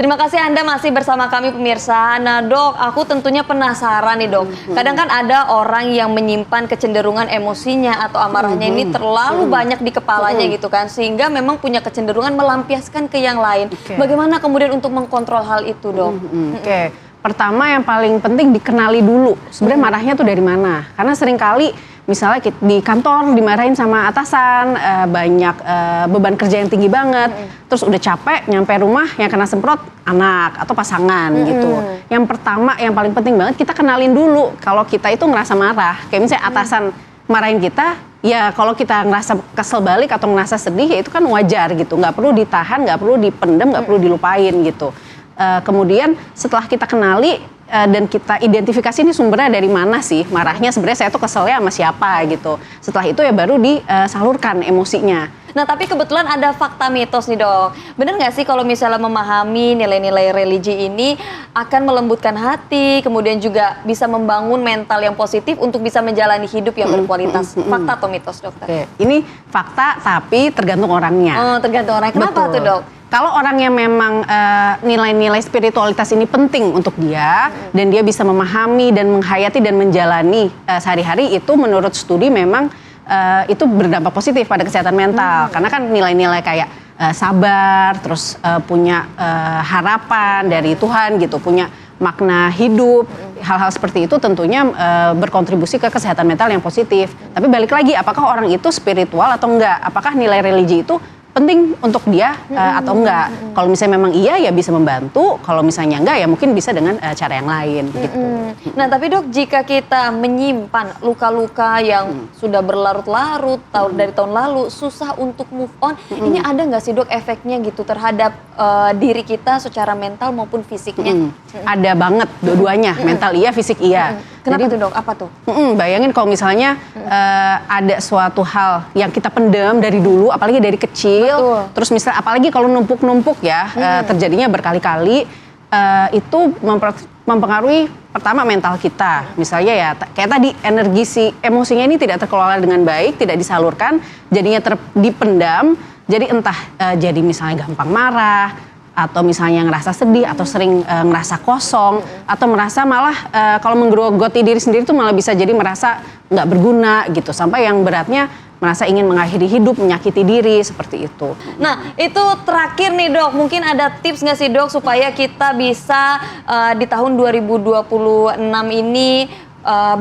Terima kasih Anda masih bersama kami pemirsa. Nah dok, aku tentunya penasaran nih dok. Kadang kan ada orang yang menyimpan kecenderungan emosinya atau amarahnya ini terlalu banyak di kepalanya gitu kan. Sehingga memang punya kecenderungan melampiaskan ke yang lain. Bagaimana kemudian untuk mengkontrol hal itu dok? Oke. Pertama yang paling penting dikenali dulu. Sebenarnya marahnya tuh dari mana? Karena seringkali misalnya di kantor dimarahin sama atasan, banyak beban kerja yang tinggi banget, terus udah capek, nyampe rumah yang kena semprot anak atau pasangan gitu. Yang pertama, yang paling penting banget kita kenalin dulu kalau kita itu ngerasa marah. Kayak misalnya atasan marahin kita, ya kalau kita ngerasa kesel balik atau ngerasa sedih, ya itu kan wajar gitu. Nggak perlu ditahan, nggak perlu dipendam, nggak perlu dilupain gitu. Kemudian setelah kita kenali, dan kita identifikasi ini sumbernya dari mana sih marahnya, sebenarnya saya tuh keselnya sama siapa gitu. Setelah itu ya baru disalurkan emosinya. Nah tapi kebetulan ada fakta mitos nih dok. Benar nggak sih kalau misalnya memahami nilai-nilai religi ini akan melembutkan hati, kemudian juga bisa membangun mental yang positif untuk bisa menjalani hidup yang berkualitas. Fakta atau mitos dokter? Oke. Ini fakta tapi tergantung orangnya. Oh tergantung orangnya. Kenapa tuh dok? Kalau orang yang memang nilai-nilai spiritualitas ini penting untuk dia dan dia bisa memahami dan menghayati dan menjalani sehari-hari, itu menurut studi memang itu berdampak positif pada kesehatan mental. Karena kan nilai-nilai kayak sabar, terus punya harapan dari Tuhan gitu, punya makna hidup, hal-hal seperti itu tentunya berkontribusi ke kesehatan mental yang positif. Tapi balik lagi, apakah orang itu spiritual atau enggak? Apakah nilai religi itu penting untuk dia atau enggak? Kalau misalnya memang iya ya bisa membantu, kalau misalnya enggak ya mungkin bisa dengan cara yang lain gitu. Nah tapi dok, jika kita menyimpan luka-luka yang sudah berlarut-larut dari tahun lalu, susah untuk move on, ini ada nggak sih dok efeknya gitu terhadap diri kita secara mental maupun fisiknya? Ada banget dua-duanya, mental iya, fisik iya. Kenapa tuh dok? Apa tuh? Bayangin kalau misalnya ada suatu hal yang kita pendam dari dulu, apalagi dari kecil. Betul. Terus misalnya apalagi kalau numpuk-numpuk ya, terjadinya berkali-kali, itu mempengaruhi pertama mental kita. Misalnya ya kayak tadi, energi si emosinya ini tidak terkelola dengan baik, tidak disalurkan, jadinya dipendam. Jadi entah jadi misalnya gampang marah, atau misalnya ngerasa sedih, atau sering ngerasa kosong, atau merasa malah kalau menggerogoti diri sendiri tuh malah bisa jadi merasa nggak berguna gitu, sampai yang beratnya merasa ingin mengakhiri hidup, menyakiti diri, seperti itu. Nah itu terakhir nih dok, mungkin ada tips nggak sih dok supaya kita bisa di tahun 2026 ini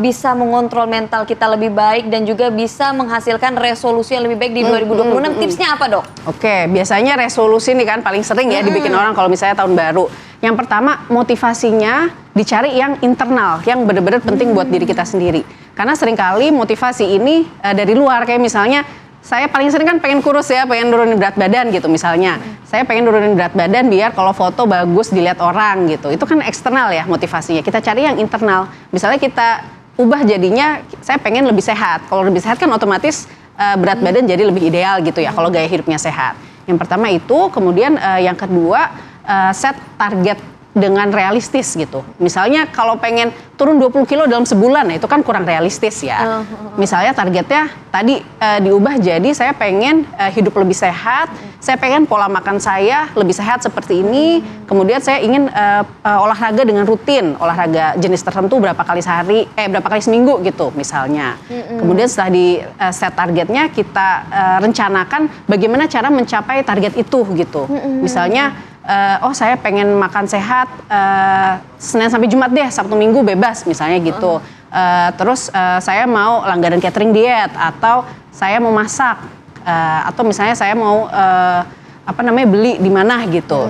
bisa mengontrol mental kita lebih baik dan juga bisa menghasilkan resolusi yang lebih baik di 2026. Tipsnya apa dok? Oke, biasanya resolusi nih kan paling sering ya dibikin orang kalau misalnya tahun baru. Yang pertama, motivasinya dicari yang internal, yang benar-benar penting buat diri kita sendiri. Karena seringkali motivasi ini dari luar, kayak misalnya saya paling sering kan pengen kurus ya, pengen nurunin berat badan gitu misalnya. Saya pengen nurunin berat badan biar kalau foto bagus dilihat orang gitu. Itu kan eksternal ya motivasinya. Kita cari yang internal. Misalnya kita ubah jadinya, saya pengen lebih sehat. Kalau lebih sehat kan otomatis berat badan jadi lebih ideal gitu ya, kalau gaya hidupnya sehat. Yang pertama itu, kemudian yang kedua set target dengan realistis gitu. Misalnya kalau pengen turun 20 kilo dalam sebulan, nah itu kan kurang realistis ya. Misalnya targetnya tadi diubah jadi saya pengen hidup lebih sehat, saya pengen pola makan saya lebih sehat seperti ini, kemudian saya ingin olahraga dengan rutin, olahraga jenis tertentu berapa kali sehari, berapa kali seminggu gitu misalnya. Kemudian setelah di set targetnya, kita rencanakan bagaimana cara mencapai target itu gitu. Misalnya saya pengen makan sehat Senin sampai Jumat deh, Sabtu Minggu bebas misalnya gitu. Terus saya mau langganan catering diet, atau saya mau masak, atau misalnya saya mau beli di mana gitu,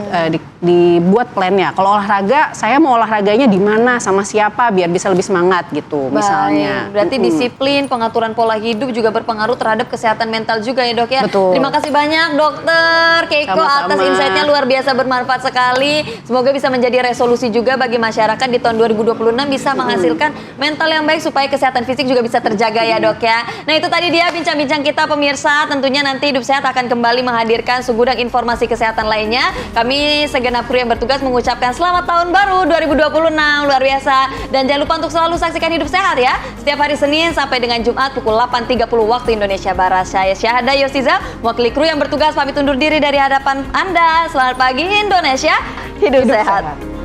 dibuat plannya. Kalau olahraga, saya mau olahraganya di mana, sama siapa, biar bisa lebih semangat gitu misalnya. Berarti disiplin, pengaturan pola hidup juga berpengaruh terhadap kesehatan mental juga ya dok ya. Betul. Terima kasih banyak dokter Keiko atas insight-nya, luar biasa bermanfaat sekali. Semoga bisa menjadi resolusi juga bagi masyarakat di tahun 2026 bisa menghasilkan mental yang baik supaya kesehatan fisik juga bisa terjaga ya dok ya. Nah itu tadi dia bincang-bincang kita pemirsa. Tentunya nanti Hidup Sehat akan kembali menghadirkan segudang informasi kesehatan lainnya. Kami segenap kru yang bertugas mengucapkan selamat tahun baru 2026, luar biasa. Dan jangan lupa untuk selalu saksikan Hidup Sehat ya. Setiap hari Senin sampai dengan Jumat pukul 8.30 waktu Indonesia Barat. Saya Syahada Yosiza, mewakili kru yang bertugas pamit undur diri dari hadapan Anda. Selamat pagi Indonesia. Hidup sehat.